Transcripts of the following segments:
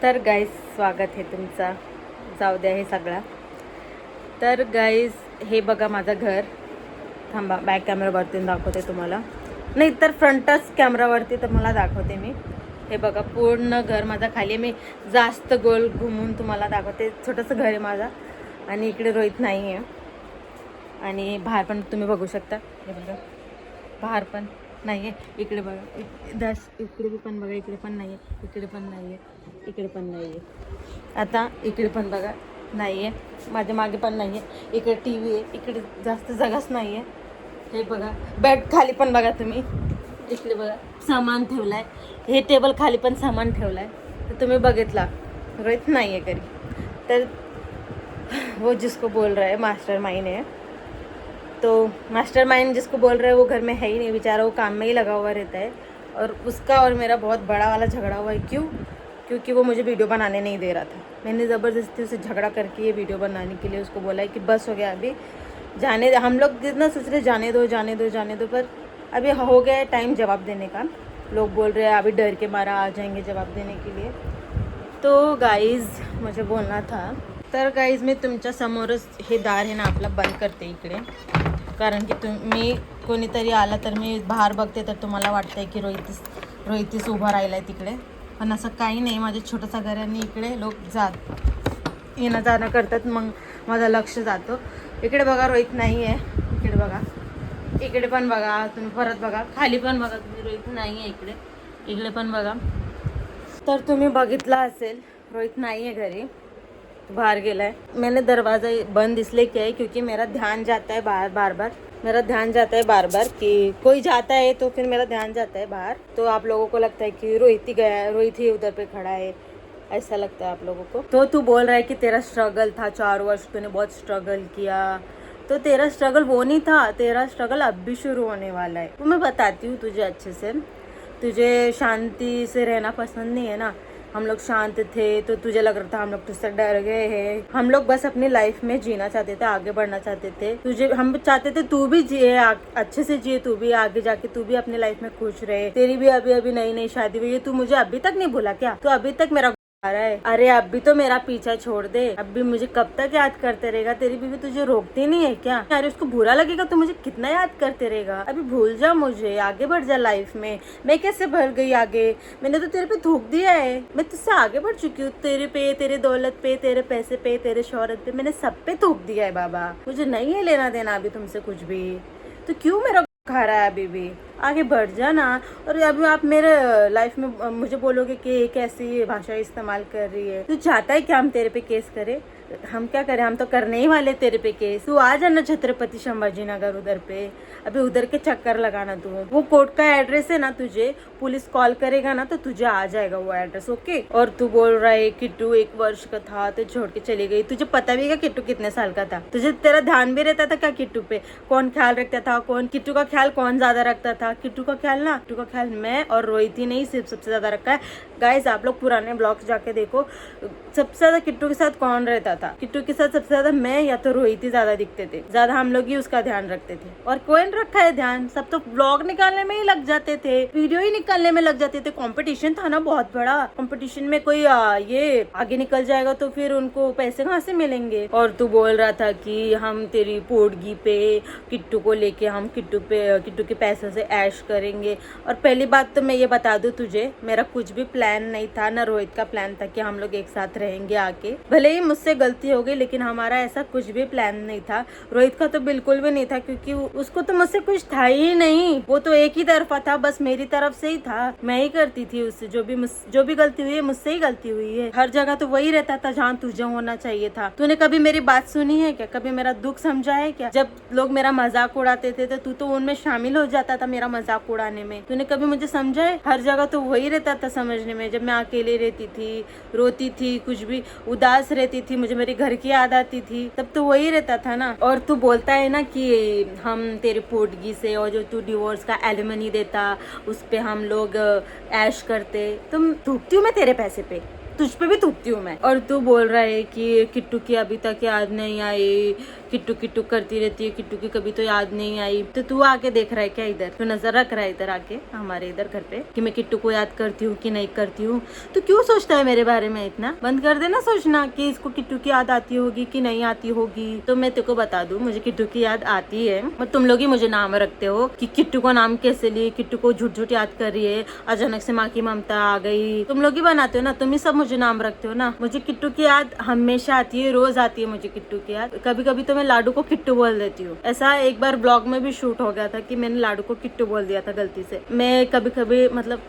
तर गाईज स्वागत आहे तुमचा. जाऊ द्या हे सगळा. तर गाईज हे बघा माझं घर. थांबा बॅक कॅमेरावरती दाखवते तुम्हाला, नाही तर फ्रंटच कॅमेरावरती तर मला दाखवते मी. हे बघा पूर्ण घर माझं खाली आहे. मी जास्त गोल घुमून तुम्हाला दाखवते. छोटंसं घर आहे माझं आणि इकडे रोहित नाही आहे. आणि बाहेर पण तुम्ही बघू शकता. हे बघा बाहेर पण नाही आहे. इकडे बघा इकडे पण बघा. इकडे पण नाही आहे. इकडे पण नाही आहे. इकडे पण नाही आहे. आता इकडे पण बघा नाही आहे. माझ्या मागे पण नाही आहे. इकडे टी व्ही आहे. इकडे जास्त जागाच नाही आहे. हे बघा बेड खाली पण बघा तुम्ही. इकडे बघा सामान ठेवलं आहे. हे टेबल खाली पण सामान ठेवलं आहे. तर तुम्ही बघितला रोहित नाही आहे घरी. तर वो जिसको बोल रहा है मास्टर माइंड है, तो मास्टर माइंड जिसको बोल रहे हैं वो घर में है ही नहीं बेचारा. वो काम में ही लगा हुआ रहता है. और उसका और मेरा बहुत बड़ा वाला झगड़ा हुआ है. क्योंकि वो मुझे वीडियो बनाने नहीं दे रहा था. मैंने ज़बरदस्ती उसे झगड़ा करके ये वीडियो बनाने के लिए उसको बोला है कि बस हो गया अभी जाने. हम लोग जितना सोच रहे जाने दो, पर अभी हो गया है टाइम जवाब देने का. लोग बोल रहे हैं अभी डर के मारा आ जाएंगे जवाब देने के लिए. तो गाईज मुझे बोलना था. तर गाईज मी तुमच्या समोरच हे दार आहे ना आपला बंद करते इकडे. कारण की तुम्ही कोणीतरी आला तर मी बाहेर बघते तर तुम्हाला वाटतंय की रोहितीस उभा राहिला आहे तिकडे. पण असं काही नाही. माझे छोटंसं घर आणि इकडे लोक येणं जाणं करतात. मग माझं लक्ष जातो. इकडे बघा रोहित नाही आहे. इकडे बघा. इकडे पण बघा तुम्ही. परत बघा खाली पण बघा तुम्ही. रोहित नाही आहे इकडे. इकडे पण बघा. तर तुम्ही बघितला असेल रोहित नाही आहे घरी. बाहर गेला है. मैंने दरवाज़ा बंद इसलिए किया है क्योंकि मेरा ध्यान जाता है बार बार कि कोई जाता है तो फिर मेरा ध्यान जाता है बाहर. तो आप लोगों को लगता है कि रोहित ही गया है, रोहित ही उधर पे खड़ा है, ऐसा लगता है आप लोगों को. तो तू बोल रहा है कि तेरा स्ट्रगल था 4 वर्ष, तूने बहुत स्ट्रगल किया. तो तेरा स्ट्रगल वो नहीं था. तेरा स्ट्रगल अब भी शुरू होने वाला है. तो मैं बताती हूँ तुझे अच्छे से. तुझे शांति से रहना पसंद नहीं है ना. हम लोग शांत थे तो तुझे लग रहा था हम लोग तुझसे डर गए हैं. हम लोग बस अपनी लाइफ में जीना चाहते थे, आगे बढ़ना चाहते थे. हम चाहते थे तू भी जिए, अच्छे से जिए. तू भी आगे जाके तू भी अपनी लाइफ में खुश रहे. तेरी भी अभी नई शादी हुई है. तू मुझे अभी तक नहीं भूला क्या? तू अभी तक मेरा आ रहा है. अरे अभी तो मेरा पीछा छोड़ दे. अभी मुझे कब तक याद करते रहेगा? तेरी बीवी तुझे रोकती नहीं है क्या? अरे उसको बुरा लगेगा तो मुझे कितना याद करते रहेगा. अभी भूल जा मुझे, आगे बढ़ जा लाइफ में. मैं कैसे बढ़ गई आगे? मैंने तो तेरे पे थूक दिया है. मैं तुझसे आगे बढ़ चुकी हूँ. तेरे पे, तेरे दौलत पे, तेरे पैसे पे, तेरे शोहरत पे, मैंने सब पे थूक दिया है बाबा. मुझे नहीं है लेना देना अभी तुमसे कुछ भी. तो क्यों मेरा खा रहा है अभी भी? आगे बढ़ जाना. और अभी आप मेरे लाइफ में मुझे बोलोगे कि कैसी भाषा इस्तेमाल कर रही है. तू चाहता है कि हम तेरे पे केस करें? हम क्या करें? हम तो करने ही वाले तेरे पे केस. तू आ जाना छत्रपति संभाजी नगर उधर पे. अभी उधर के चक्कर लगाना तू. वो कोर्ट का एड्रेस है ना. तुझे पुलिस कॉल करेगा ना तो तुझे आ जाएगा वो एड्रेस. ओके. और तू बोल रहा है किट्टू 1 वर्ष का था तो छोड़ के चली गई. तुझे पता भी है किट्टू कितने साल का था? तुझे तेरा ध्यान भी रहता था क्या किट्टू पे? कौन ख्याल रखता था? कौन किट्टू का ख्याल कौन ज्यादा रखता था? किट्टू का ख्याल मैं और रोहित ही नहीं सिर्फ सबसे ज्यादा रखा है. गाइस आप लोग पुराने ब्लॉग्स जाके देखो. सबसे ज्यादा किट्टू के साथ कौन रहता था? किट्टू के साथ सबसे ज्यादा मैं या तो रोहित ही ज्यादा दिखते थे. ज्यादा हम लोग ही उसका ध्यान रखते थे. और कौन रखा है ध्यान? सब तो ब्लॉग निकालने में ही लग जाते थे, वीडियो ही निकालने में लग जाते थे. कंपटीशन था ना बहुत बड़ा. कंपटीशन में कोई ये आगे निकल जाएगा तो फिर उनको पैसे कहाँ से मिलेंगे? और तू बोल रहा था कि हम तेरी पोटगी पे किट्टू को लेके हम किट्टू के पैसों से ऐश करेंगे. और पहली बात तो मैं ये बता दूं तुझे, मेरा कुछ भी प्लान नहीं था. ना रोहित का प्लान था कि हम लोग एक साथ रहेंगे आके. भले ही मुझसे गलती हो गई लेकिन हमारा ऐसा कुछ भी प्लान नहीं था. रोहित का तो बिल्कुल भी नहीं था क्योंकि उसको तो मुझसे कुछ था ही नहीं. वो तो एक ही तरफा था. बस मेरी तरफ से ही था. मैं ही करती थी उससे. जो भी गलती हुई है मुझसे ही गलती हुई है. हर जगह तो वही रहता था जहाँ तुझे होना चाहिए था. तूने कभी मेरी बात सुनी है क्या? कभी मेरा दुख समझा है क्या? जब लोग मेरा मजाक उड़ाते थे तो तू तो उनमें शामिल हो जाता था मेरा मजाक उड़ाने में. तूने कभी मुझे समझा है? हर जगह तो वही रहता था समझने में. जब मैं अकेले रहती थी, रोती थी, कुछ भी उदास रहती थी, मुझे मेरे घर की याद आती थी, तब तो वही रहता था ना. और तू बोलता है ना कि हम तेरी पोटगी से और जो तू डिवोर्स का एलिमनी देता उस पे हम लोग ऐश करते. तुम थूकती हूँ मैं तेरे पैसे पे. तुझ पे भी थूकती हूँ मैं. और तू बोल रहा है कि किट्टू की अभी तक याद नहीं आई, किट्टू किट्टू करती रहती है, किट्टू की कभी तो याद नहीं आई। तो तू आके देख रहा है क्या इधर? तू नजर रख रहा है इधर आके हमारे इधर घर पे कि मैं किट्टू को याद करती हूँ कि नहीं करती हूँ? तो क्यों सोचता है मेरे बारे में इतना? बंद कर देना सोचना कि इसको किट्टू की याद आती होगी कि नहीं आती होगी। तो मैं तेरे को बता दूं, मुझे किट्टू की याद आती है। और तुम लोग ही मुझे नाम रखते हो कि किट्टू को नाम कैसे लिए, किट्टू को झूठ झूठ याद कर रही है, अचानक से माँ की ममता आ गई। तुम लोग ही बनाते हो ना, तुम ही सब मुझे नाम रखते हो ना। मुझे किट्टू की याद हमेशा आती है, रोज आती है मुझे किट्टू की याद। कभी कभी तो मैं लाडू को किट्टू बोल देती हूँ। ऐसा एक बार ब्लॉग में भी शूट हो गया था कि मैंने लाडू को किट्टू बोल दिया था गलती से। मैं कभी कभी मतलब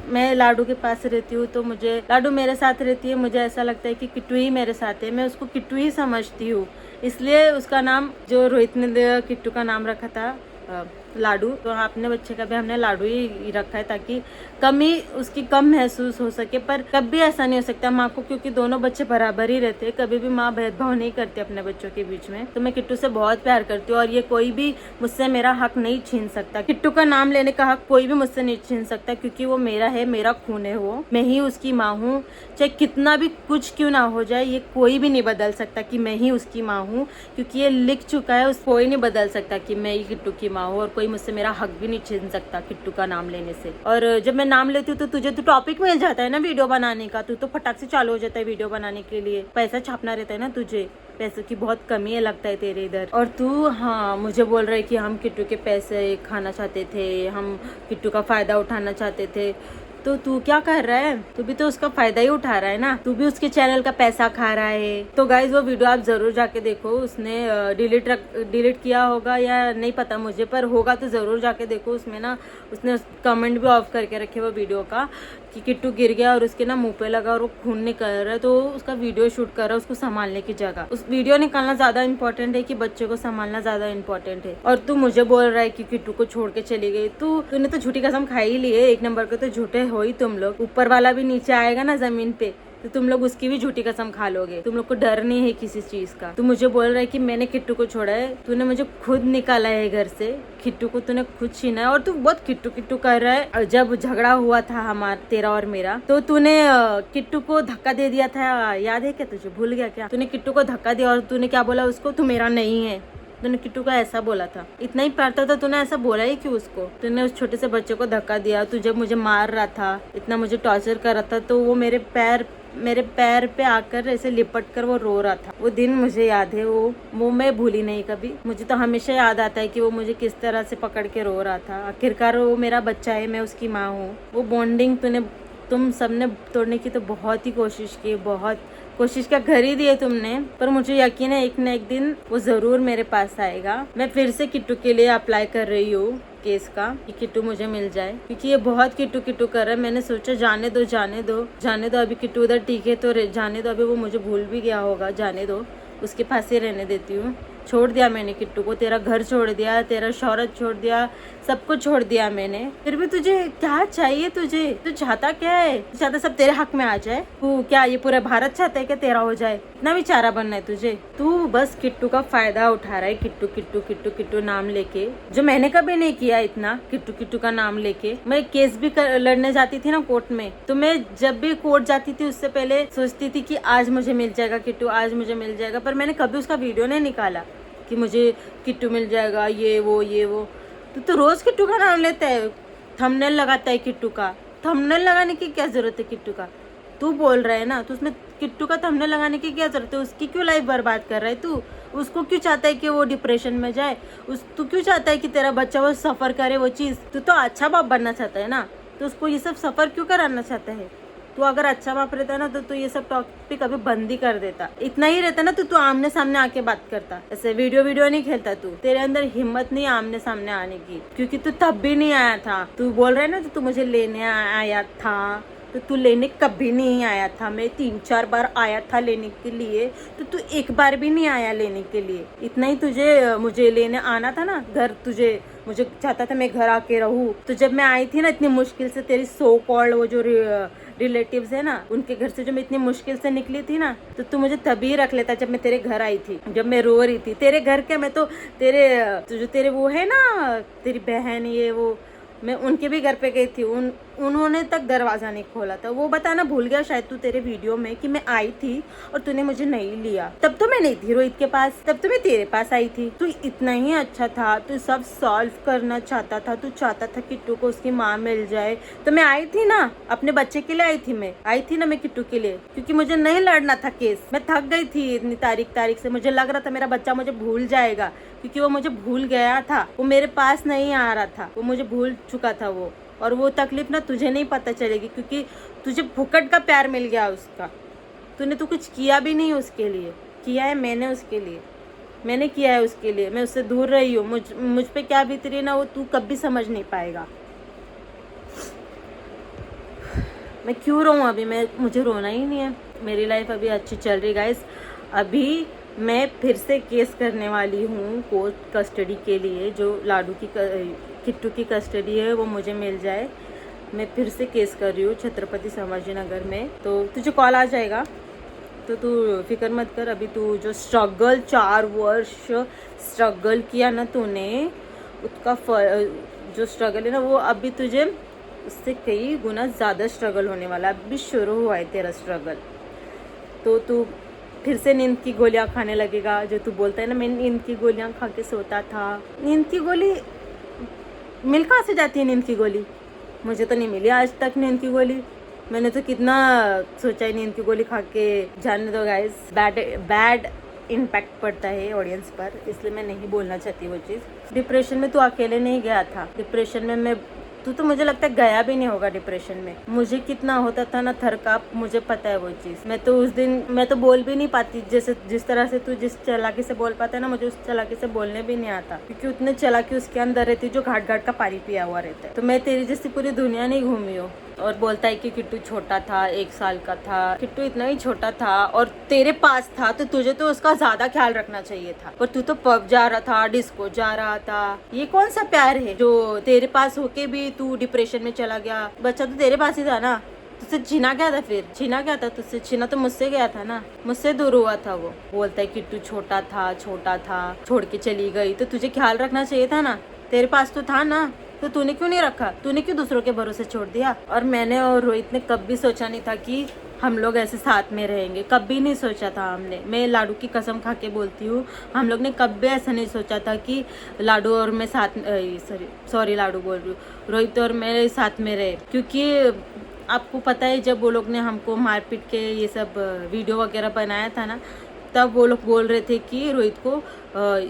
मैं लाडू के पास रहती हूँ तो मुझे लाडू मेरे साथ रहती है, मुझे ऐसा लगता है कि किट्टू ही मेरे साथ है, मैं उसको किट्टू ही समझती हूँ। इसलिए उसका नाम जो रोहित ने किट्टू का नाम रखा था लाडू, तो अपने बच्चे का भी हमने लाडू ही रखा है ताकि कमी उसकी कम महसूस हो सके। पर कभी ऐसा नहीं हो सकता माँ को, क्योंकि दोनों बच्चे बराबर ही रहते हैं, कभी भी माँ भेदभाव नहीं करती अपने बच्चों के बीच में। तो मैं किट्टू से बहुत प्यार करती हूँ और ये कोई भी मुझसे मेरा हक नहीं छीन सकता। किट्टू का नाम लेने का हक कोई भी मुझसे नहीं छीन सकता, क्योंकि वो मेरा है, मेरा खून है, वो मैं ही उसकी माँ हूँ। चाहे कितना भी कुछ क्यों ना हो जाए, ये कोई भी नहीं बदल सकता कि मैं ही उसकी माँ हूँ, क्योंकि ये लिख चुका है। कोई नहीं बदल सकता कि मैं ही किट्टू की माँ हूँ और कोई मुझसे मेरा हक भी नहीं छीन सकता किट्टू का नाम लेने से। और जब मैं नाम लेती हूँ तो तुझे तो टॉपिक मिल जाता है ना वीडियो बनाने का, तू तो फटाक से चालू हो जाता है वीडियो बनाने के लिए। पैसा छापना रहता है ना तुझे, पैसों की बहुत कमी है लगता है तेरे इधर। और तू हाँ मुझे बोल रहा है कि हम किट्टू के पैसे खाना चाहते थे, हम किट्टू का फायदा उठाना चाहते थे। तो तू क्या कर रहा है? तू भी तो उसका फायदा ही उठा रहा है ना, तू भी उसके चैनल का पैसा खा रहा है। तो गाइज वो वीडियो आप जरूर जाके देखो, उसने डिलीट किया होगा या नहीं पता मुझे, पर होगा तो जरूर जाके देखो। उसमें ना उसने कमेंट भी ऑफ करके रखे वो वीडियो का कि किट्टू गिर गया और उसके ना मुंह पे लगा और वो खून निकल रहा है, तो उसका वीडियो शूट कर रहा है उसको संभालने की जगह। उस वीडियो निकालना ज्यादा इंपॉर्टेंट है कि बच्चे को संभालना ज्यादा इंपॉर्टेंट है? और तू मुझे बोल रहा है कि किट्टू को छोड़ के चली गई। तूने तो झूठी कसम खाई ही ली है, एक नंबर के तो झूठे हो ही तुम लोग। ऊपर वाला भी नीचे आएगा ना जमीन पे तो तुम लोग उसकी भी झूठी कसम खा लोगे। तुम लोग को डर नहीं है किसी चीज का। तू मुझे बोल रहा है कि मैंने किट्टू को छोड़ा है, तूने मुझे खुद निकाला है घर से, किट्टू को तूने खुद छीना है और तू बहुत किट्टू किट्टू कर रहा है। जब झगड़ा हुआ था हमारा तेरा और मेरा, तो तूने किट्टू को धक्का दे दिया था, याद है क्या तुझे? भूल गया क्या? तूने किट्टू को धक्का दिया और तूने क्या बोला उसको? तू मेरा नहीं है। तूने किट्टू का ऐसा बोला था, इतना ही प्यार था तो तूने ऐसा बोला ही क्यों उसको? तूने उस छोटे से बच्चे को धक्का दिया। तू जब मुझे मार रहा था, इतना मुझे टॉर्चर कर रहा था, तो वो मेरे पैर पे आकर ऐसे लिपट कर वो रो रहा था। वो दिन मुझे याद है, वो मैं भूली नहीं कभी। मुझे तो हमेशा याद आता है कि वो मुझे किस तरह से पकड़ के रो रहा था। आखिरकार वो मेरा बच्चा है, मैं उसकी माँ हूँ। वो बॉन्डिंग तुम सबने तोड़ने की तो बहुत ही कोशिश की, बहुत कोशिश का घर ही दिए तुमने, पर मुझे यकीन है एक न एक दिन वो जरूर मेरे पास आएगा। मैं फिर से किट्टू के लिए अप्लाई कर रही हूँ केस का कि किट्टू मुझे मिल जाए, क्योंकि ये बहुत किट्टू किट्टू कर रहा है। मैंने सोचा जाने दो अभी किट्टू उधर ठीक है तो जाने दो, अभी वो मुझे भूल भी गया होगा, जाने दो, उसके पास ही रहने देती हूँ। छोड़ दिया मैंने किट्टू को, तेरा घर छोड़ दिया, तेरा शौहरत छोड़ दिया, सब कुछ छोड़ दिया मैंने। फिर भी तुझे क्या चाहिए? तू चाहता क्या है? तू चाहता सब तेरे हक में आ जाए? तू क्या ये पूरा भारत चाहता है क्या तेरा हो जाए? इतना बेचारा बनना है तुझे? तू बस किट्टू का फायदा उठा रहा है, किट्टू किट्टू किट्टू किट्टू नाम लेके, जो मैंने कभी नहीं किया इतना किट्टू किट्टू का नाम लेके। मैं केस भी लड़ने जाती थी ना कोर्ट में, तो मैं जब भी कोर्ट जाती थी उससे पहले सोचती थी कि आज मुझे मिल जाएगा किट्टू, आज मुझे मिल जाएगा, पर मैंने कभी उसका वीडियो नहीं निकाला कि मुझे किट्टू मिल जाएगा, ये वो। तो रोज किट्टू का नाम लेता है, थंबनेल लगाता है किट्टू का। थंबनेल लगाने की क्या जरूरत है किट्टू का? तू बोल रहा है ना, तो उसमें किट्टू का थंबनेल लगाने की क्या जरूरत है? उसकी क्यों लाइफ बर्बाद कर रहा है तू? उसको क्यों चाहता है कि वो डिप्रेशन में जाए? तू क्यों चाहता है कि तेरा बच्चा वो सफर करे वो चीज? तू तो अच्छा बाप बनना चाहता है ना, तो उसको ये सब सफर क्यों कराना चाहता है? तू अगर अच्छा बाप रहता ना तो ये सब टॉपिक कभी बंद ही कर देता। इतना ही रहता ना तो तू आमने सामने आके बात करता, ऐसे वीडियो नहीं खेलता। तू तेरे अंदर हिम्मत नहीं आमने सामने आने की, क्योंकि तू तब भी नहीं आया था। तू बोल रहा है ना तो तू मुझे लेने आया था, तो तू लेने कभी नहीं आया था। मैं 3-4 बार आया था लेने के लिए, तो तू एक बार भी नहीं आया लेने के लिए। इतना ही तुझे मुझे लेने आना था ना घर, मुझे चाहता था मैं घर आके रहूं। तो जब मैं आई थी ना इतनी मुश्किल से, तेरी सो कॉल्ड वो जो रिलेटिव्स है ना, उनके घर से जो मैं इतनी मुश्किल से निकली थी ना, तो तू मुझे तभी रख लेता जब मैं तेरे घर आई थी, जब मैं रो रही थी। तेरे घर क्या, मैं तो जो तेरे वो है ना तेरी बहन, ये वो, मैं उनके भी घर पे गई थी। उन्होंने तक दरवाज़ा नहीं खोला था। वो बताना भूल गया शायद तू तेरे वीडियो में कि मैं आई थी और तूने मुझे नहीं लिया। तब तो मैं नहीं थी रोहित के पास, तब तो मैं तेरे पास आई थी। तू इतना ही अच्छा था, तू सब सॉल्व करना चाहता था, तू चाहता था किट्टू को उसकी माँ मिल जाए। तो मैं आई थी ना, अपने बच्चे के लिए आई थी, मैं आई थी ना मैं किट्टू के लिए, क्योंकि मुझे नहीं लड़ना था केस। मैं थक गई थी इतनी तारीख से, मुझे लग रहा था मेरा बच्चा मुझे भूल जाएगा, क्योंकि वो मुझे भूल गया था, वो मेरे पास नहीं आ रहा था, वो मुझे भूल चुका था वो। और वो तकलीफ ना तुझे नहीं पता चलेगी, क्योंकि तुझे फुकट का प्यार मिल गया उसका। तूने तो कुछ किया भी नहीं उसके लिए, किया है मैंने उसके लिए, मैंने किया है उसके लिए। मैं उससे दूर रही हूँ, मुझ पे क्या बीत रही है ना वो तू कभी समझ नहीं पाएगा। मैं क्यों रोऊँ अभी, मुझे रोना ही नहीं है। मेरी लाइफ अभी अच्छी चल रही गाइस। अभी मैं फिर से केस करने वाली हूँ कोर्ट कस्टडी के लिए, जो किट्टू की कस्टडी है वो मुझे मिल जाए। मैं फिर से केस कर रही हूँ छत्रपति संभाजी नगर में। तो तुझे कॉल आ जाएगा, तो तू फिक्र मत कर। अभी तू जो स्ट्रगल 4 वर्ष स्ट्रगल किया ना तूने, उसका जो स्ट्रगल है ना वो अभी तुझे उससे कई गुना ज़्यादा स्ट्रगल होने वाला है। अभी शुरू हुआ है तेरा स्ट्रगल। तो तू फिर से नींद की गोलियां खाने लगेगा, जो तू बोलता है ना मैं नींद की गोलियां खा के सोता था। नींद की गोली मिल कहाँ से जाती है नींद की गोली? मुझे तो नहीं मिली आज तक नींद की गोली। मैंने तो कितना सोचा है नींद की गोली खा के। जाने दो गाइस, बैड इम्पैक्ट पड़ता है ऑडियंस पर, इसलिए मैं नहीं बोलना चाहती वो चीज़। डिप्रेशन में तू अकेले नहीं गया था, डिप्रेशन में तू तो मुझे लगता है गया भी नहीं होगा डिप्रेशन में। मुझे कितना होता था ना थरकाप, मुझे पता है वो चीज़। मैं तो उस दिन मैं तो बोल भी नहीं पाती, जैसे जिस तरह से तू जिस चालाकी से बोल पाता है ना, मुझे उस चालाकी से बोलने भी नहीं आता, क्योंकि उतने चालाकी उसके अंदर रहती जो घाट घाट का पानी पिया हुआ रहता है। तो मैं तेरी जैसी पूरी दुनिया नहीं घूमी हूँ। और बोलता है कि किट्टू छोटा था, 1 साल का था। किट्टू इतना ही छोटा था और तेरे पास था, तो तुझे तो उसका ज्यादा ख्याल रखना चाहिए था। पर तू तो पब जा रहा था, डिस्को जा रहा था। ये कौन सा प्यार है जो तेरे पास होके भी तू डिप्रेशन में चला गया? बच्चा तो तेरे पास ही था ना, तुझसे छीना क्या था? फिर छीना क्या था तुझसे? छीना तो मुझसे गया था ना, मुझसे दूर हुआ था वो। बोलता है किट्टू छोटा था, छोड़ के चली गई। तो तुझे ख्याल रखना चाहिए था ना, तेरे पास तो था ना, तो तूने क्यों नहीं रखा? तूने क्यों दूसरों के भरोसे छोड़ दिया? और मैंने और रोहित ने कभी सोचा नहीं था कि हम लोग ऐसे साथ में रहेंगे, कभी नहीं सोचा था हमने। मैं लाडू की कसम खा के बोलती हूँ, हम लोग ने कभी ऐसा नहीं सोचा था कि लाडू और मैं साथ, सॉरी लाडू बोल रही हूँ, रोहित और मेरे साथ में रहे। क्योंकि आपको पता है जब वो लोग ने हमको मारपीट के ये सब वीडियो वगैरह बनाया था ना, तब वो लोग बोल रहे थे कि रोहित को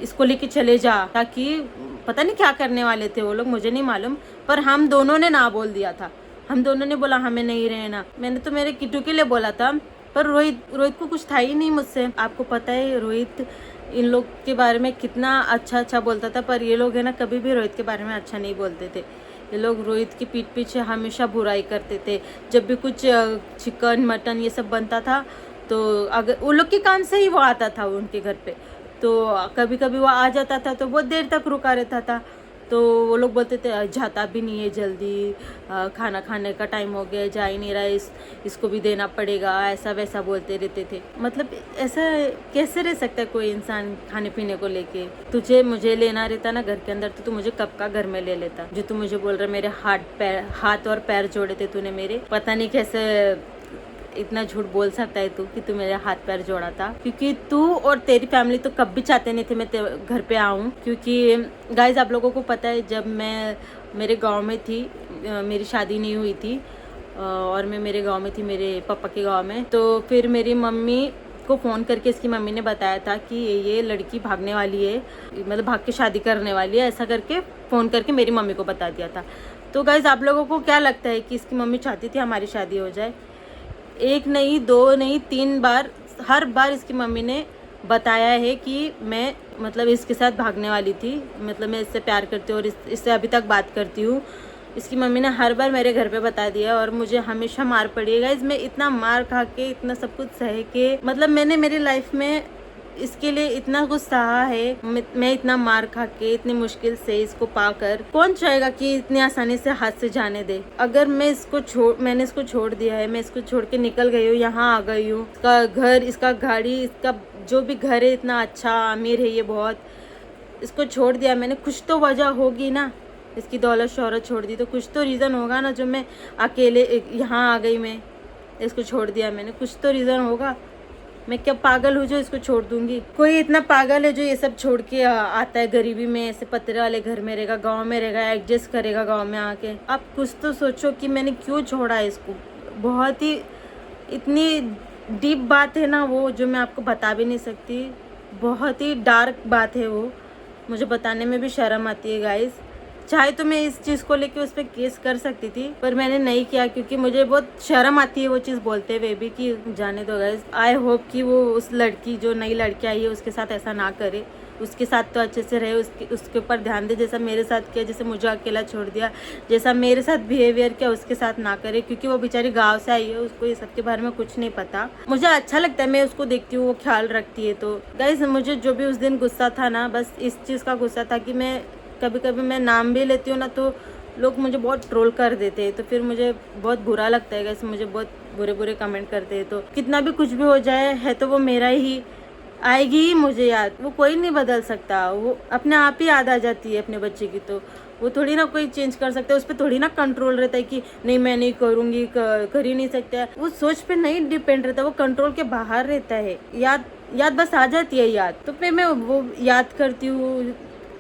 इसको लेके चले जा, ताकि पता नहीं क्या करने वाले थे वो लोग, मुझे नहीं मालूम। पर हम दोनों ने ना बोल दिया था, हम दोनों ने बोला हमें नहीं रहना। मैंने तो मेरे किट्टू के लिए बोला था, पर रोहित को कुछ था ही नहीं मुझसे। आपको पता है रोहित इन लोग के बारे में कितना अच्छा बोलता था, पर ये लोग है ना कभी भी रोहित के बारे में अच्छा नहीं बोलते थे। ये लोग रोहित की पीठ पीछे हमेशा बुराई करते थे। जब भी कुछ चिकन मटन ये सब बनता था, तो अगर वो लोग के काम से ही वो आता था उनके घर पे, तो कभी कभी वो आ जाता था तो बहुत देर तक रुका रहता था। तो वो लोग बोलते थे जाता भी नहीं है जल्दी, खाना खाने का टाइम हो गया, जा ही नहीं रहा, इसको भी देना पड़ेगा, ऐसा वैसा बोलते रहते थे। मतलब ऐसा कैसे रह सकता है कोई इंसान खाने पीने को लेके? तुझे मुझे लेना रहता ना घर के अंदर, तो तू मुझे कब का घर में ले लेता। जो तू मुझे बोल रहा मेरे हाथ और पैर जोड़े थे तूने मेरे, पता नहीं कैसे इतना झूठ बोल सकता है तू कि तू मेरे हाथ पैर जोड़ा था। क्योंकि तू और तेरी फैमिली तो कभी चाहते नहीं थे मैं घर पे आऊँ। क्योंकि गाइज आप लोगों को पता है जब मैं मेरे गांव में थी, मेरी शादी नहीं हुई थी और मैं मेरे गांव में थी, मेरे पापा के गांव में, तो फिर मेरी मम्मी को फ़ोन करके इसकी मम्मी ने बताया था कि ये लड़की भागने वाली है, मतलब भाग के शादी करने वाली है, ऐसा करके फ़ोन करके मेरी मम्मी को बता दिया था। तो गाइज आप लोगों को क्या लगता है कि इसकी मम्मी चाहती थी हमारी शादी हो जाए? 1 नहीं 2 नहीं 3 बार, हर बार इसकी मम्मी ने बताया है कि मैं मतलब इसके साथ भागने वाली थी, मतलब मैं इससे प्यार करती हूँ और इससे अभी तक बात करती हूँ। इसकी मम्मी ने हर बार मेरे घर पे बता दिया और मुझे हमेशा मार पड़ी है। गाइस मैं इतना मार खा के, इतना सब कुछ सह के, मतलब मैंने मेरी लाइफ में इसके लिए इतना कुछ सहा है। मैं इतना मार खा के, इतनी मुश्किल से इसको पाकर, कौन चाहेगा कि इतनी आसानी से हाथ से जाने दे? अगर मैंने इसको छोड़ दिया है, मैं इसको छोड़ के निकल गई हूँ, यहाँ आ गई हूँ, इसका घर, इसका गाड़ी, इसका जो भी घर है इतना अच्छा अमीर है ये बहुत, इसको छोड़ दिया मैंने, कुछ तो वजह होगी ना, इसकी दौलत शोहरत छोड़ दी, तो कुछ तो रीज़न होगा ना जो मैं अकेले यहाँ आ गई, मैं इसको छोड़ दिया मैंने, कुछ तो रीज़न होगा। मैं क्या पागल हूँ जो इसको छोड़ दूंगी? कोई इतना पागल है जो ये सब छोड़ के आता है गरीबी में, ऐसे पतरे वाले घर में रहेगा, गांव में रहेगा, एडजस्ट करेगा गांव में आके? आप कुछ तो सोचो कि मैंने क्यों छोड़ा है इसको। बहुत ही इतनी डीप बात है ना वो, जो मैं आपको बता भी नहीं सकती। बहुत ही डार्क बात है वो, मुझे बताने में भी शर्म आती है गाइस। चाहे तो मैं इस चीज़ को लेके उस पर केस कर सकती थी, पर मैंने नहीं किया क्योंकि मुझे बहुत शर्म आती है वो चीज़ बोलते हुए भी कि जाने दो गाइस। आई होप कि वो उस लड़की जो नई लड़की आई है उसके साथ ऐसा ना करे, उसके साथ तो अच्छे से रहे, उसके ऊपर ध्यान दे, जैसा मेरे साथ किया, जैसे मुझे अकेला छोड़ दिया, जैसा मेरे साथ बिहेवियर किया उसके साथ ना करे, क्योंकि वो बेचारी गांव से आई है, उसको ये सब के बारे में कुछ नहीं पता। मुझे अच्छा लगता है, मैं उसको देखती हूँ वो ख्याल रखती है। तो गाइस मुझे जो भी उस दिन गुस्सा था ना, बस इस चीज़ का गुस्सा था कि मैं कभी कभी मैं नाम भी लेती हूँ ना तो लोग मुझे बहुत ट्रोल कर देते हैं, तो फिर मुझे बहुत बुरा लगता है गाइस, मुझे बहुत बुरे बुरे कमेंट करते हैं। तो कितना भी कुछ भी हो जाए है तो वो मेरा ही, आएगी ही मुझे याद, वो कोई नहीं बदल सकता, वो अपने आप ही याद आ जाती है अपने बच्चे की। तो वो थोड़ी ना कोई चेंज कर सकता है, उस पर थोड़ी ना कंट्रोल रहता है कि नहीं मैं नहीं करूँगी, कर ही नहीं सकता। वो सोच पे नहीं डिपेंड रहता, वो कंट्रोल के बाहर रहता है। याद बस आ जाती है याद, तो फिर मैं वो याद करती हूँ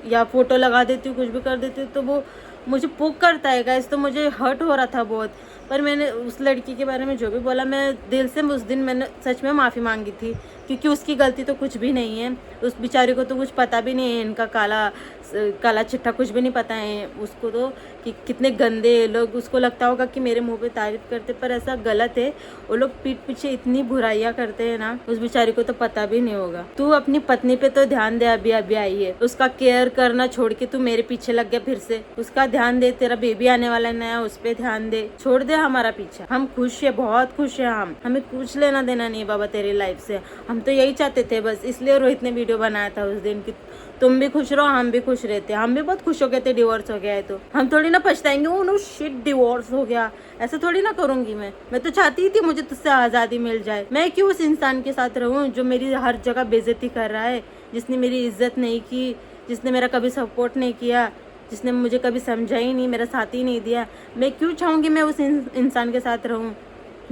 या फोटो लगा देती हूँ, कुछ भी कर देती हूँ, तो वो मुझे पोक करता है गाइस। तो मुझे हर्ट हो रहा था बहुत, पर मैंने उस लड़की के बारे में जो भी बोला, मैं दिल से उस दिन मैंने सच में माफ़ी मांगी थी, क्योंकि उसकी गलती तो कुछ भी नहीं है। उस बेचारे को तो कुछ पता भी नहीं है, इनका काला चिट्ठा कुछ भी नहीं पता है उसको, तो कि कितने गंदे लोग, उसको लगता होगा कि मेरे मुंह पे तारीफ करते, पर ऐसा गलत है। वो लोग पीठ पीछे इतनी बुराइयां करते हैं ना, उस बेचारी को तो पता भी नहीं होगा। तू अपनी पत्नी पे तो ध्यान दे, अभी अभी आई है, उसका केयर करना छोड़ के तू मेरे पीछे लग गया फिर से। उसका ध्यान दे, तेरा बेबी आने वाला है नया, उस पर ध्यान दे, छोड़ दे हमारा पीछा। हम खुश है, बहुत खुश है, हमें कुछ लेना देना नहीं बाबा तेरी लाइफ से। हम तो यही चाहते थे बस, इसलिए रोहित ने वीडियो बनाया था उस दिन कि तुम भी खुश रहो, हम भी खुश रहते। हम भी बहुत खुश हो गए थे डिवोर्स हो गया है, तो हम थोड़ी ना पछताएंगे ओ नो शिट डिवोर्स हो गया, ऐसा थोड़ी ना करूंगी मैं तो चाहती थी मुझे तुझसे आज़ादी मिल जाए। मैं क्यों उस इंसान के साथ रहूं जो मेरी हर जगह बेइज्जती कर रहा है, जिसने मेरी इज्जत नहीं की, जिसने मेरा कभी सपोर्ट नहीं किया, जिसने मुझे कभी समझा ही नहीं, मेरा साथ ही नहीं दिया। मैं क्यों चाहूँगी मैं उस इंसान के साथ रहूँ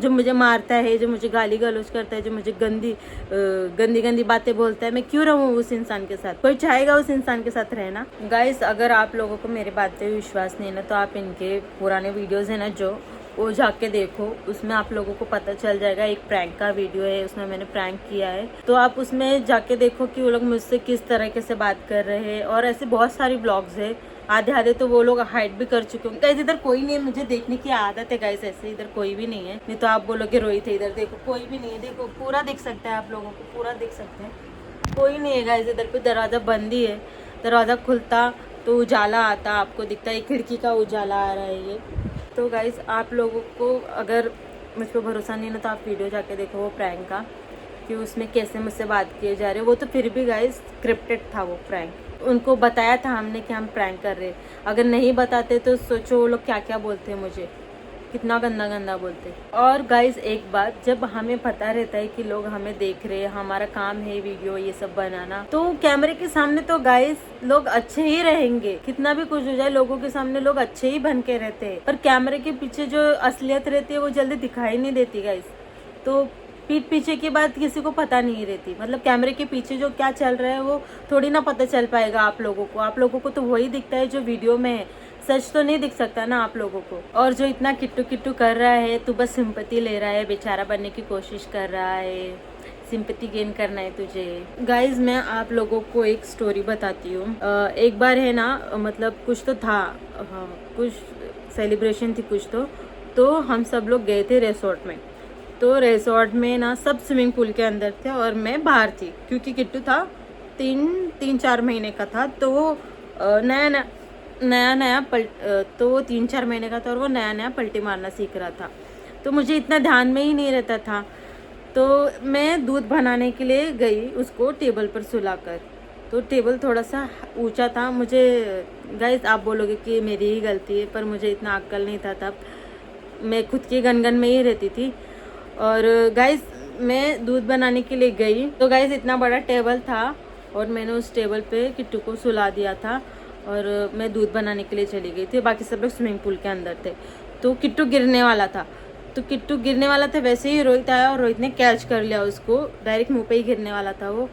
जो मुझे मारता है, जो मुझे गाली गलौज करता है, जो मुझे गंदी बातें बोलता है? मैं क्यों रहूँ उस इंसान के साथ? कोई चाहेगा उस इंसान के साथ रहना? गाइस अगर आप लोगों को मेरी बात पे विश्वास नहीं है ना, तो आप इनके पुराने वीडियोज़ है ना जो, वो जाके देखो, उसमें आप लोगों को पता चल जाएगा। एक प्रैंक का वीडियो है, उसमें मैंने प्रैंक किया है, तो आप उसमें जाके देखो कि वो लोग मुझसे किस तरीके से बात कर रहे हैं। और ऐसे बहुत सारी ब्लॉग्स है, आधे तो वो लोग हाइड भी कर चुके होंगे। गाइस इधर कोई नहीं है, मुझे देखने की आदत है गाइस, ऐसे इधर कोई भी नहीं है, नहीं तो आप बोलोगे रोहित है, इधर देखो कोई भी नहीं है, देखो पूरा दिख सकता है, आप लोगों को पूरा दिख सकते हैं, कोई नहीं है गाइस। इधर पे दरवाज़ा बंद ही है, दरवाज़ा खुलता तो उजाला आता, आपको दिखता है खिड़की का उजाला आ रहा है ये। तो गाइस आप लोगों को अगर मुझ पर भरोसा नहीं है ना, तो आप वीडियो जाके देखो वो प्रैंक का, कि उसमें कैसे मुझसे बात किए जा रहे। वो तो फिर भी गाइस स्क्रिप्टेड था वो प्रैंक, उनको बताया था हमने कि हम प्रैंक कर रहे। अगर नहीं बताते तो सोचो वो लोग क्या क्या बोलते मुझे, कितना गंदा बोलते। और गाइस एक बात, जब हमें पता रहता है कि लोग हमें देख रहे हैं, हमारा काम है वीडियो ये सब बनाना, तो कैमरे के सामने तो गाइस लोग अच्छे ही रहेंगे, कितना भी कुछ हो जाए लोगों के सामने लोग अच्छे ही बन के रहते हैं, पर कैमरे के पीछे जो असलियत रहती है वो जल्दी दिखाई नहीं देती गाइस। तो पीठ पीछे की बात किसी को पता नहीं रहती, मतलब कैमरे के पीछे जो क्या चल रहा है वो थोड़ी ना पता चल पाएगा आप लोगों को तो वही दिखता है जो वीडियो में है, सच तो नहीं दिख सकता ना आप लोगों को। और जो इतना किट्टू कर रहा है, तो बस सिंपैथी ले रहा है, बेचारा बनने की कोशिश कर रहा है, सिंपैथी गेन करना है तुझे। गाइज मैं आप लोगों को एक स्टोरी बताती हूँ। एक बार है ना, मतलब कुछ तो था, कुछ सेलिब्रेशन थी कुछ तो हम सब लोग गए थे रिसोर्ट में। तो रिसोर्ट में ना सब स्विमिंग पूल के अंदर थे और मैं बाहर थी, क्योंकि किट्टू था 3-4 महीने का था, तो वो नया तो वो 3-4 महीने का था और वो नया पलटी मारना सीख रहा था, तो मुझे इतना ध्यान में ही नहीं रहता था। तो मैं दूध बनाने के लिए गई उसको टेबल पर सुलाकर, तो टेबल थोड़ा सा ऊंचा था। मुझे गाइस आप बोलोगे कि मेरी ही गलती है, पर मुझे इतना अक्ल नहीं था तब, मैं खुद की गनगन में ही रहती थी। और गाइस मैं दूध बनाने के लिए गई, तो गाइस इतना बड़ा टेबल था और मैंने उस टेबल पे किट्टू को सुला दिया था। और मैं दूध बनाने के लिए चली गई थी, बाकी सब लोग स्विमिंग पूल के अंदर थे। तो किट्टू गिरने वाला था, वैसे ही रोहित आया और रोहित ने कैच कर लिया उसको, डायरेक्ट मुंह पे ही गिरने वाला था वो।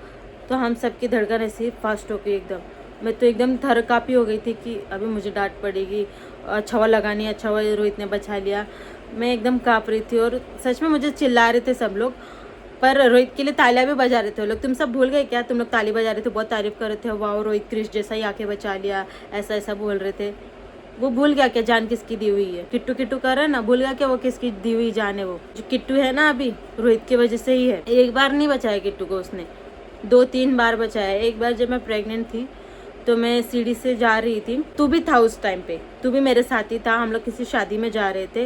तो हम सबकी धड़कन ऐसी फास्ट हो गई एकदम। मैं तो एकदम थर कापी हो गई थी कि अभी मुझे डांट पड़ेगी, अच्छा हुआ लगा नहीं, अच्छा हुआ रोहित ने बचा लिया। मैं एकदम काँप रही थी और सच में मुझे चिल्ला रहे थे सब लोग, पर रोहित के लिए तालियां भी बजा रहे थे लोग। तुम सब भूल गए क्या? तुम लोग ताली बजा रहे थे, बहुत तारीफ कर रहे थे, वाह रोहित क्रिश जैसा ही आके बचा लिया, ऐसा ऐसा बोल रहे थे। वो भूल गया क्या जान किसकी दी हुई है? किट्टू किट्टू कर रहा है ना, भूल गया क्या वो किसकी दी हुई जान है? वो जो किट्टू है ना अभी रोहित की वजह से ही है। एक बार नहीं बचाया किट्टू को उसने, 2-3 बार बचाया। एक बार जब मैं प्रेग्नेंट थी तो मैं सीढ़ी से जा रही थी, तू भी था उस टाइम पे, तू भी मेरे साथ ही था। हम लोग किसी शादी में जा रहे थे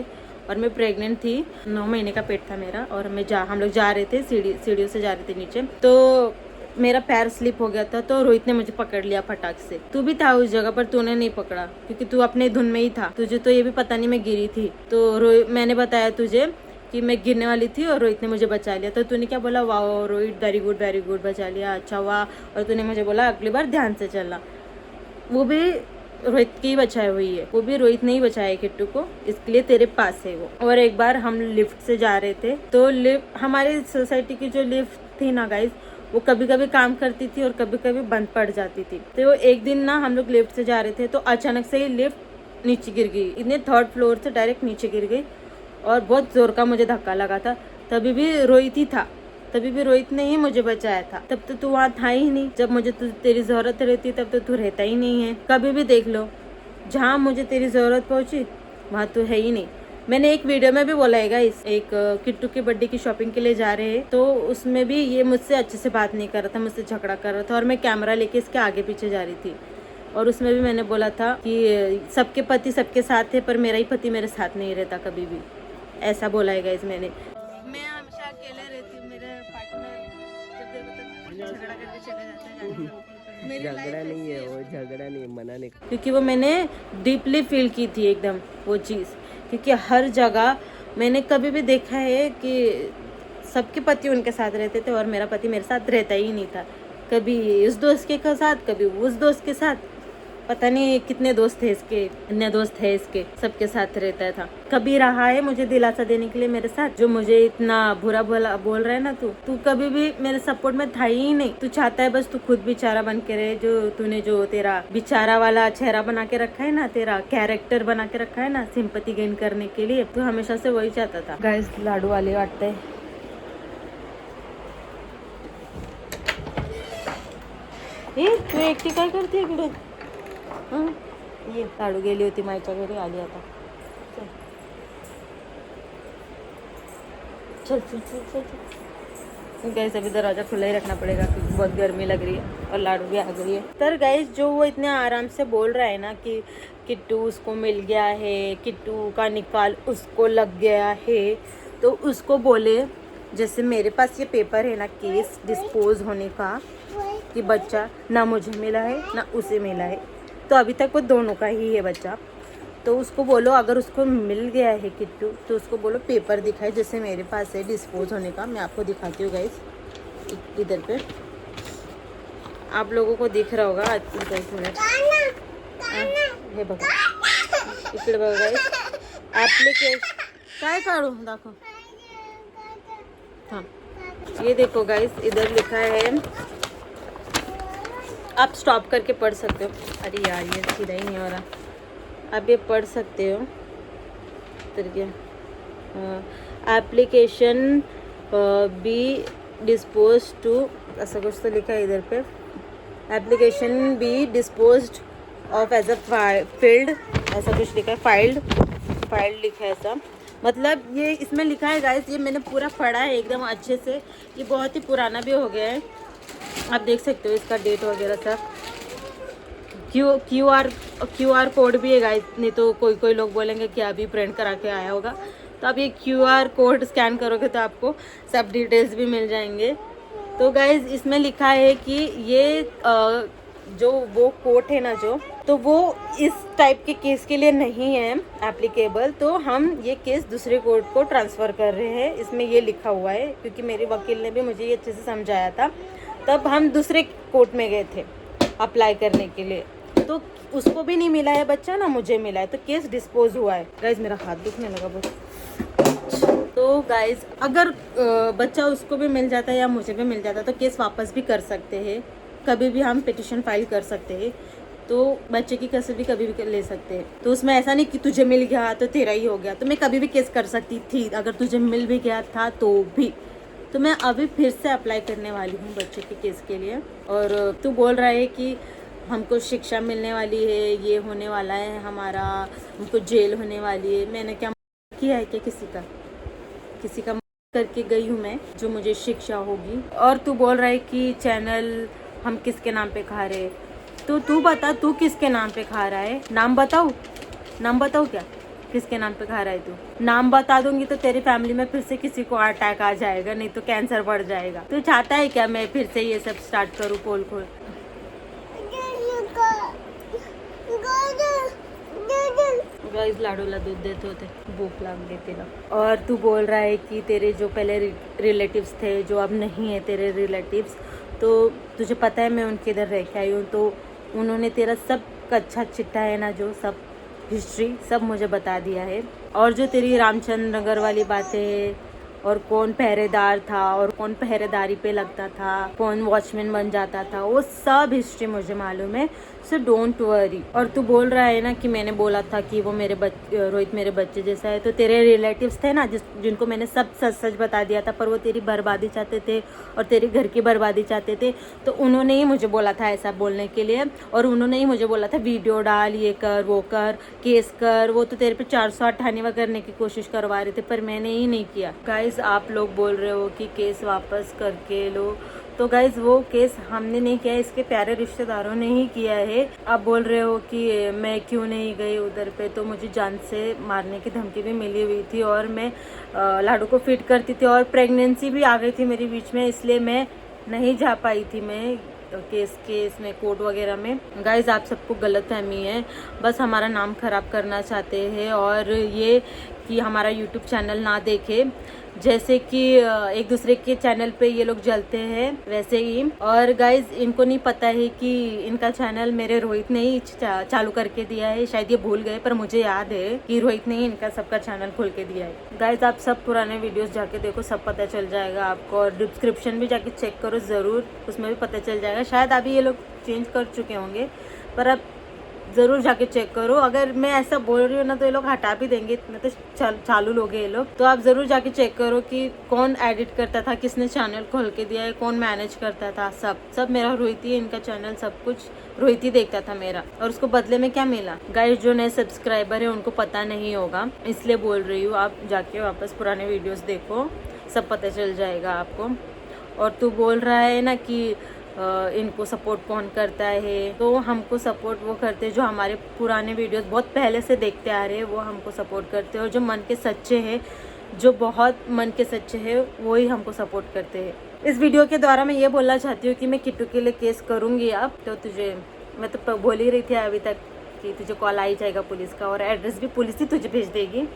और मैं प्रेग्नेंट थी, 9 महीने का पेट था मेरा, और हम लोग जा रहे थे सीढ़ियों से जा रहे थे नीचे। तो मेरा पैर स्लिप हो गया था, तो रोहित ने मुझे पकड़ लिया फटाक से। तू भी था उस जगह पर, तूने नहीं पकड़ा क्योंकि तू अपने धुन में ही था, तुझे तो ये भी पता नहीं मैं गिरी थी। तो मैंने बताया तुझे कि मैं गिरने वाली थी और रोहित ने मुझे बचा लिया। तो तूने क्या बोला? वाह रोहित वेरी गुड बचा लिया, अच्छा हुआ। और तूने मुझे बोला अगली बार ध्यान से चलना। वो भी रोहित की ही बचाई हुई है, वो भी रोहित ने ही बचाया किट्टू को, इसके लिए तेरे पास है वो। और एक बार हम लिफ्ट से जा रहे थे, तो लिफ्ट, हमारी सोसाइटी की जो लिफ्ट थी ना गाइस, वो कभी कभी काम करती थी और कभी कभी बंद पड़ जाती थी। तो एक दिन ना हम लोग लिफ्ट से जा रहे थे, तो अचानक से ही लिफ्ट नीचे गिर गई, इतने 3rd फ्लोर से डायरेक्ट नीचे गिर गई और बहुत जोर का मुझे धक्का लगा था। तभी भी रोहित ही था, तभी भी रोहित ने ही मुझे बचाया था। तब तो तू वहाँ था ही नहीं, जब मुझे तेरी ज़रूरत रहती तब तो तू रहता ही नहीं है। कभी भी देख लो, जहाँ मुझे तेरी ज़रूरत पहुँची वहाँ तू है ही नहीं। मैंने एक वीडियो में भी बोला है गाइस, एक किट्टू के बर्थडे की शॉपिंग के लिए जा रहे हैं, तो उसमें भी ये मुझसे अच्छे से बात नहीं कर रहा था, मुझसे झगड़ा कर रहा था और मैं कैमरा लेके इसके आगे पीछे जा रही थी। और उसमें भी मैंने बोला था कि सबके पति सबके साथ है, पर मेरा ही पति मेरे साथ नहीं रहता कभी भी, ऐसा बोला है गाइस मैंने। मैं हमेशा अकेले रहती हूँ, मेरा पार्टनर जब देखो तब झगड़ा करके चले जाता है। झगड़ा नहीं है वो, झगड़ा नहीं है, मना नहीं। क्योंकि वो मैंने डीपली फील की थी एकदम वो चीज़, क्योंकि हर जगह मैंने कभी भी देखा है कि सबके पति उनके साथ रहते थे और मेरा पति मेरे साथ रहता ही नहीं था। कभी इस दोस्त के साथ, कभी उस दोस्त के साथ, पता नहीं कितने दोस्त थे इसके, इतने दोस्त है इसके, सबके साथ रहता था। कभी रहा है मुझे दिलासा देने के लिए मेरे साथ, जो मुझे इतना बुरा बोल रहा है ना, तू कभी भी मेरे सपोर्ट में था ही नहीं। तू चाहता है बस तू खुद बेचारा बन के रहे, जो तूने जो तेरा बेचारा वाला चेहरा बना के रखा है ना, तेरा कैरेक्टर बना के रखा है ना सिंपैथी गेन करने के लिए, तू हमेशा से वही चाहता था। गाइस लाडू वाले वाटते हैं। तू एकटी काय करते इकडे? ये लाडू गेली होती मायच्या घरी, आली आता। चल चल चल चल चल। गैस अभी दरवाजा खुला ही रखना पड़ेगा क्योंकि बहुत गर्मी लग रही है और लाडू भी आ गई है। तर गैस जो वो इतने आराम से बोल रहा है ना कि किट्टू उसको मिल गया है, किट्टू का निकाल उसको लग गया है, तो उसको बोले जैसे मेरे पास ये पेपर है ना केस डिस्पोज होने का, कि बच्चा ना मुझे मिला है ना उसे मिला है, तो अभी तक वो दोनों का ही है बच्चा। तो उसको बोलो अगर उसको मिल गया है किट्टू तो उसको बोलो पेपर दिखाए जैसे मेरे पास है डिस्पोज होने का। मैं आपको दिखाती हूँ गाइस, इधर पे आप लोगों को दिख रहा होगा। 1 मिनट हे बघा, इकडे बघा गाइस, ॲप्लिकेशन काय काढू दाखव। हाँ ये देखो गाइस, इधर लिखा है, आप स्टॉप करके पढ़ सकते हो। अरे यार ये सीधा ही नहीं हो रहा, आप ये पढ़ सकते हो। तरीके एप्लीकेशन बी डिस्पोज टू, ऐसा कुछ तो लिखा है इधर पे, application be dispose of as a field, ऐसा कुछ लिखा है, फाइल्ड लिखा है ऐसा। मतलब ये इसमें लिखा है गाइस, ये मैंने पूरा पढ़ा है एकदम अच्छे से, ये बहुत ही पुराना भी हो गया है, आप देख सकते हो इसका डेट वगैरह सब। क्यू आर कोड भी है गाइस, नहीं तो कोई लोग बोलेंगे कि अभी प्रिंट करा के आया होगा, तो आप ये QR कोड स्कैन करोगे तो आपको सब डिटेल्स भी मिल जाएंगे। तो गाइस इसमें लिखा है कि ये जो वो कोर्ट है ना जो, तो वो इस टाइप के केस के लिए नहीं है एप्लीकेबल, तो हम ये केस दूसरे कोर्ट को ट्रांसफ़र कर रहे हैं, इसमें ये लिखा हुआ है। क्योंकि मेरे वकील ने भी मुझे ये अच्छे से समझाया था, तब हम दूसरे कोर्ट में गए थे अप्लाई करने के लिए। तो उसको भी नहीं मिला है बच्चा ना मुझे मिला है, तो केस डिस्पोज हुआ है। गाइज मेरा हाथ दुखने लगा बहुत। तो गाइज अगर बच्चा उसको भी मिल जाता है या मुझे भी मिल जाता है तो केस वापस भी कर सकते हैं, कभी भी हम पिटिशन फाइल कर सकते हैं। तो बच्चे की कस्टडी कभी भी ले सकते हैं। तो उसमें ऐसा नहीं कि तुझे मिल गया तो तेरा ही हो गया, तो मैं कभी भी केस कर सकती थी अगर तुझे मिल भी गया था तो भी। तो मैं अभी फिर से अप्लाई करने वाली हूँ बच्चे के केस के लिए। और तू बोल रहा है कि हमको शिक्षा मिलने वाली है, ये होने वाला है हमारा, हमको जेल होने वाली है। मैंने क्या किया है क्या किसी का करके गई हूँ मैं जो मुझे शिक्षा होगी। और तू बोल रहा है कि चैनल हम किसके नाम पे खा रहे, तो तू बता तू किसके नाम पे खा रहा है, नाम बताओ क्या किसके नाम पे खा रहा है तू। नाम बता दूंगी तो तेरी फैमिली में फिर से किसी को अटैक आ जाएगा, नहीं तो कैंसर बढ़ जाएगा। तू चाहता है क्या मैं फिर से ये सब स्टार्ट करूँ पोल खोल। गाइस लाडूला दूध देते होते, भूख लग गई तेरा। और तू बोल रहा है कि तेरे जो पहले रिलेटिव्स थे जो अब नहीं है तेरे रिलेटिव्स, तो तुझे पता है मैं उनके इधर रह के आई हूँ, तो उन्होंने तेरा सब कच्चा चिट्ठा है ना, जो सब हिस्ट्री सब मुझे बता दिया है। और जो तेरी रामचंद्र नगर वाली बातें, और कौन पहरेदार था और कौन पहरेदारी पे लगता था, कौन वॉचमैन बन जाता था, वो सब हिस्ट्री मुझे मालूम है। So don't worry. और तू बोल रहा है ना कि मैंने बोला था कि वो रोहित मेरे बच्चे जैसा है, तो तेरे रिलेटिव्स थे ना जिनको मैंने सब सच बता दिया था, पर वो तेरी बर्बादी चाहते थे और तेरे घर की बर्बादी चाहते थे, तो उन्होंने ही मुझे बोला था ऐसा बोलने के लिए। और उन्होंने ही मुझे बोला था वीडियो डाल, ये कर वो कर, केस कर। वो तो तेरे पे 498 करने की कोशिश करवा रहे थे, पर मैंने ही नहीं किया। गाइज आप लोग बोल रहे हो कि केस वापस करके लो, तो गाइज वो केस हमने नहीं किया, इसके प्यारे रिश्तेदारों ने ही किया है। आप बोल रहे हो कि मैं क्यों नहीं गई उधर पे, तो मुझे जान से मारने की धमकी भी मिली हुई थी और मैं लाडू को फिट करती थी और प्रेगनेंसी भी आ गई थी मेरी बीच में, इसलिए मैं नहीं जा पाई थी मैं केस में कोर्ट वगैरह में। गाइज आप सबको गलत फहमी है, बस हमारा नाम खराब करना चाहते हैं और ये कि हमारा यूट्यूब चैनल ना देखे, जैसे कि एक दूसरे के चैनल पे ये लोग जलते हैं वैसे ही। और गाइज इनको नहीं पता है कि इनका चैनल मेरे रोहित ने ही चालू करके दिया है, शायद ये भूल गए पर मुझे याद है कि रोहित ने ही इनका सबका चैनल खोल के दिया है। गाइज आप सब पुराने वीडियोस जाके देखो, सब पता चल जाएगा आपको। और डिस्क्रिप्शन भी जाके चेक करो ज़रूर, उसमें भी पता चल जाएगा। शायद अभी ये लोग चेंज कर चुके होंगे, पर अब ज़रूर जाके चेक करो। अगर मैं ऐसा बोल रही हूँ ना तो ये लोग हटा भी देंगे, इतने तो चालू लोग हैं ये लोग। तो आप ज़रूर जाके चेक करो कि कौन एडिट करता था, किसने चैनल खोल के दिया है, कौन मैनेज करता था। सब मेरा रोहित ही, इनका चैनल सब कुछ रोहित ही देखता था मेरा। और उसको बदले में क्या मिला? गाइस जो नए सब्सक्राइबर है उनको पता नहीं होगा, इसलिए बोल रही हूँ। आप जाके वापस पुराने वीडियोस देखो, सब पता चल जाएगा आपको। और तू बोल रहा है ना कि इनको सपोर्ट कौन करता है, तो हमको सपोर्ट वो करते हैं जो हमारे पुराने वीडियोस बहुत पहले से देखते आ रहे हैं, वो हमको सपोर्ट करते हैं। और जो मन के सच्चे हैं, जो बहुत मन के सच्चे हैं, वो ही हमको सपोर्ट करते हैं। इस वीडियो के द्वारा मैं ये बोलना चाहती हूँ कि मैं किट्टू के लिए केस करूँगी अब। तो तुझे मैं तो बोल ही रही थी अभी तक कि तुझे कॉल आ ही जाएगा पुलिस का, और एड्रेस भी पुलिस ही तुझे भेज देगी।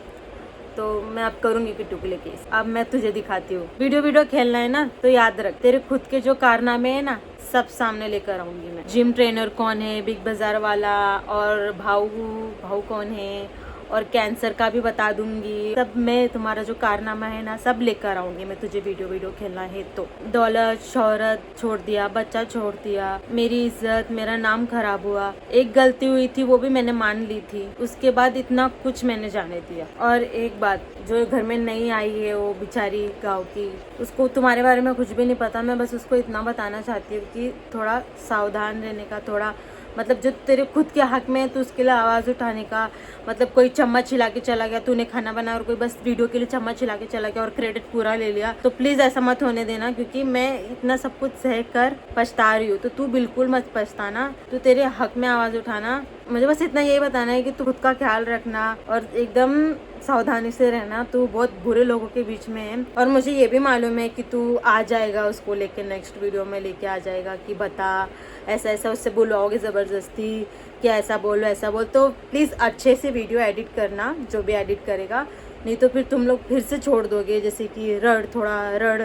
तो मैं अब करूंगी किट्टू के लिए केस। अब मैं तुझे दिखाती हूँ। वीडियो खेलना है ना तो याद रख, तेरे खुद के जो कारनामे है ना सब सामने लेकर आऊंगी मैं। जिम ट्रेनर कौन है, बिग बाजार वाला, और भाऊ कौन है, और कैंसर का भी बता दूंगी। सब मैं तुम्हारा जो कारनामा है ना सब लेकर आऊंगी मैं तुझे। वीडियो खेलना है तो दौलत शोहरत छोड़ दिया, बच्चा छोड़ दिया, मेरी इज्जत, मेरा नाम खराब हुआ। एक गलती हुई थी वो भी मैंने मान ली थी, उसके बाद इतना कुछ मैंने जाने दिया। और एक बात, जो घर में नई आई है वो बेचारी गाँव की, उसको तुम्हारे बारे में कुछ भी नहीं पता। मैं बस उसको इतना बताना चाहती हूँ कि थोड़ा सावधान रहने का, थोड़ा मतलब जो तेरे खुद के हक में है तो उसके लिए आवाज़ उठाने का। मतलब कोई चम्मच हिला के चला गया, तूने खाना बनाया और कोई बस वीडियो के लिए चम्मच हिला के चला गया और क्रेडिट पूरा ले लिया, तो प्लीज़ ऐसा मत होने देना, क्योंकि मैं इतना सब कुछ सह कर पछता रही हूँ। तो तू बिल्कुल मत पछताना, तू तेरे हक में आवाज़ उठाना। मुझे बस इतना यही बताना है कि तू खुद का ख्याल रखना और एकदम सावधानी से रहना। तू बहुत बुरे लोगों के बीच में है, और मुझे ये भी मालूम है कि तू आ जाएगा उसको लेके, नेक्स्ट वीडियो में लेके आ जाएगा कि बता ऐसा ऐसा, उससे बुलवाओगे ज़बरदस्ती कि ऐसा बोलो ऐसा बोल। तो प्लीज़ अच्छे से वीडियो एडिट करना, जो भी एडिट करेगा, नहीं तो फिर तुम लोग फिर से छोड़ दोगे। जैसे कि थोड़ा रड़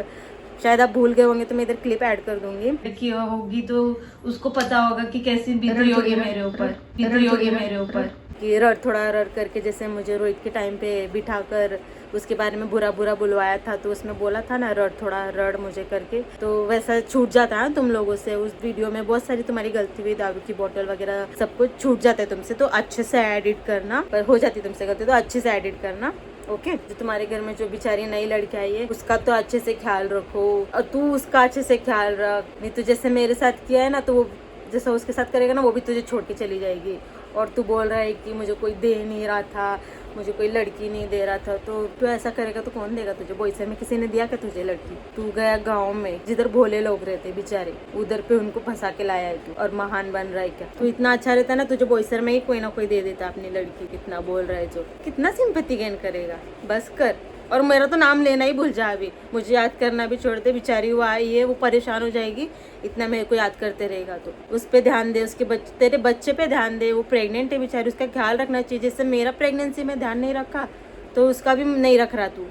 शायद आप भूल गए होंगे तो मैं इधर क्लिप ऐड कर दूंगी कि होगी तो उसको पता होगा कि कैसी बीत रही होगी मेरे ऊपर, बीत रही होगी मेरे ऊपर कि थोड़ा रड़ करके, जैसे मुझे रोहित के टाइम पे बिठाकर उसके बारे में बुरा बुरा बुलवाया था, तो उसमें बोला था ना थोड़ा रड़ मुझे करके, तो वैसा छूट जाता है तुम लोगों से। उस वीडियो में बहुत सारी तुम्हारी गलती हुई, दारू की बोतल वगैरह सब कुछ छूट जाता है तुमसे, तो अच्छे से एडिट करना। पर हो जाती तुमसे गलती तो अच्छे से एडिट करना, ओके। जो तुम्हारे घर में जो बेचारी नई लड़की आई है उसका तो अच्छे से ख्याल रखो, और तू उसका अच्छे से ख्याल रख। नहीं तो जैसे मेरे साथ किया है ना, तो वो जैसा उसके साथ करेगा ना, वो भी तुझे छोड़ के चली जाएगी। और तू बोल रहा है कि मुझे कोई दे नहीं रहा था, मुझे कोई लड़की नहीं दे रहा था, तो तू ऐसा करेगा तो कौन देगा तुझे? बोईसर में किसी ने दिया क्या तुझे लड़की? तू गया गांव में जिधर भोले लोग रहते बेचारे, उधर पे उनको फंसा के लाया है तू, और महान बन रहा है क्या? तू इतना अच्छा रहता ना, तुझे बोईसर में ही कोई ना कोई दे देता अपनी लड़की। कितना बोल रहा है जो, कितना सिंपैथी गेन करेगा, बस कर। और मेरा तो नाम लेना ही भूल जा, अभी मुझे याद करना भी छोड़ दे। बेचारी वो आई है, वो परेशान हो जाएगी इतना मेरे को याद करते रहेगा तो। उस पे ध्यान दे, उसके तेरे बच्चे पे ध्यान दे। वो प्रेग्नेंट है बेचारी, उसका ख्याल रखना चाहिए। जैसे मेरा प्रेगनेंसी में ध्यान नहीं रखा तो उसका भी नहीं रख रहा, तू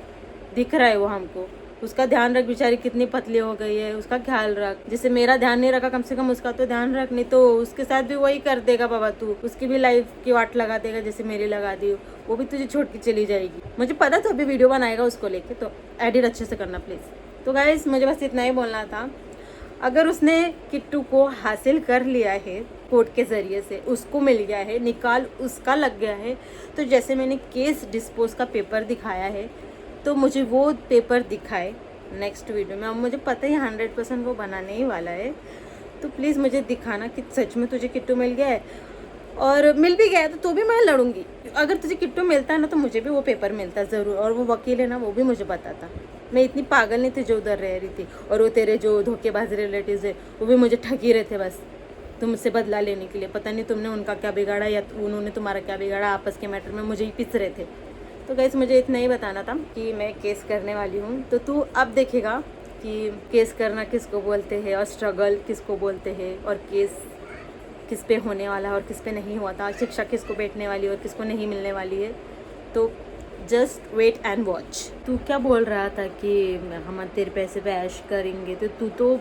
दिख रहा है वो हमको। उसका ध्यान रख, बेचारी कितनी पतली हो गई है, उसका ख्याल रख। जैसे मेरा ध्यान नहीं रखा, कम से कम उसका तो ध्यान रख। नहीं तो उसके साथ भी वही कर देगा बाबा तू, उसकी भी लाइफ की वाट लगा देगा जैसे मेरी लगा दी। वो भी तुझे छोड़ के चली जाएगी। मुझे पता था अभी वीडियो बनाएगा उसको लेके, तो एडिट अच्छे से करना प्लीज़। तो गाइस मुझे बस इतना ही बोलना था। अगर उसने किट्टू को हासिल कर लिया है कोर्ट के ज़रिए से, उसको मिल गया है, निकाल उसका लग गया है, तो जैसे मैंने केस डिस्पोज का पेपर दिखाया है, तो मुझे वो पेपर दिखाए नेक्स्ट वीडियो में। अब मुझे पता ही 100% वो बनाने ही वाला है, तो प्लीज़ मुझे दिखाना कि सच में तुझे किट्टू मिल गया है। और मिल भी गया है तो भी मैं लड़ूंगी। अगर तुझे किट्टू मिलता है ना, तो मुझे भी वो पेपर मिलता ज़रूर। और वो वकील है ना, वो भी मुझे बताता। मैं इतनी पागल नहीं थी जो उधर रह रही थी। और वो तेरे जो धोखेबाज रिलेटिव्स है, वो भी मुझे ठगी रहे थे बस तुमसे बदला लेने के लिए। पता नहीं तुमने उनका क्या बिगाड़ा या उन्होंने तुम्हारा क्या बिगाड़ा, आपस के मैटर में मुझे ही पिस रहे थे। तो गाइस मुझे इतना ही बताना था कि मैं केस करने वाली हूँ। तो तू अब देखेगा कि केस करना किसको बोलते हैं, और स्ट्रगल किसको बोलते हैं, और केस किस पे होने वाला है और किस पे नहीं हुआ था, शिक्षा किसको बैठने वाली है और किसको नहीं मिलने वाली है। तो जस्ट वेट एंड वॉच। तू क्या बोल रहा था कि हम तेरे पैसे पे ऐश करेंगे, तो तू तो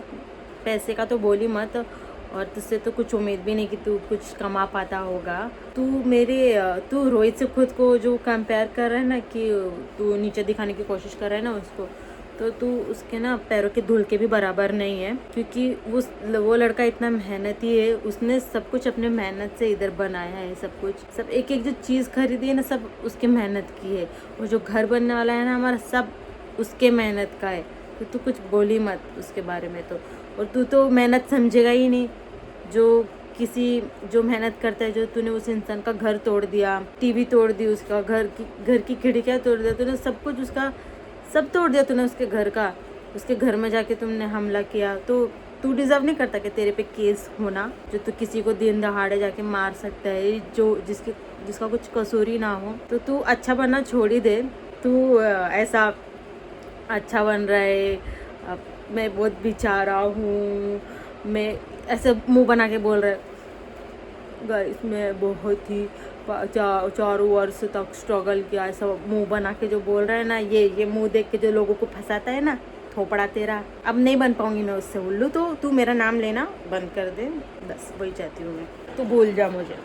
पैसे का तो बोली मत, और तुझसे तो कुछ उम्मीद भी नहीं कि तू कुछ कमा पाता होगा। तू रोहित से खुद को जो कंपेयर कर रहा है ना, कि तू नीचे दिखाने की कोशिश कर रहा है ना उसको, तो तू उसके ना पैरों के धूल के भी बराबर नहीं है। क्योंकि वो लड़का इतना मेहनती है, उसने सब कुछ अपने मेहनत से इधर बनाया है। सब कुछ, सब एक एक जो चीज़ खरीदी है ना, सब उसके मेहनत की है। और जो घर बनने वाला है ना हमारा, सब उसके मेहनत का है। तो तू कुछ बोली मत उसके बारे में। तो और तू तो मेहनत समझेगा ही नहीं। जो मेहनत करता है, जो तूने उस इंसान का घर तोड़ दिया, टीवी तोड़ दी उसका, घर की खिड़कियाँ तोड़ दिया तूने, सब कुछ उसका सब तोड़ दिया तूने उसके घर का। उसके घर में जाके तुमने हमला किया, तो तू डिज़र्व नहीं करता कि तेरे पे केस होना, जो तू किसी को दिन दहाड़े जाके मार सकता है, जो जिसका कुछ कसूर ही ना हो। तो तू अच्छा बनना छोड़ ही दे। तू ऐसा अच्छा बन रहा है, मैं बहुत बेचारा हूँ, मैं ऐसे मुंह बना के बोल रहा है। गाइस मैं बहुत ही 4 वर्ष तक स्ट्रगल किया, ऐसा मुंह बना के जो बोल रहा है ना, ये मुंह देख के जो लोगों को फंसाता है ना, थोपड़ा तेरा। अब नहीं बन पाऊंगी मैं उससे उल्लू, तो तू मेरा नाम लेना बंद कर दे, बस वही चाहती हूँ मैं। तू भूल जा मुझे।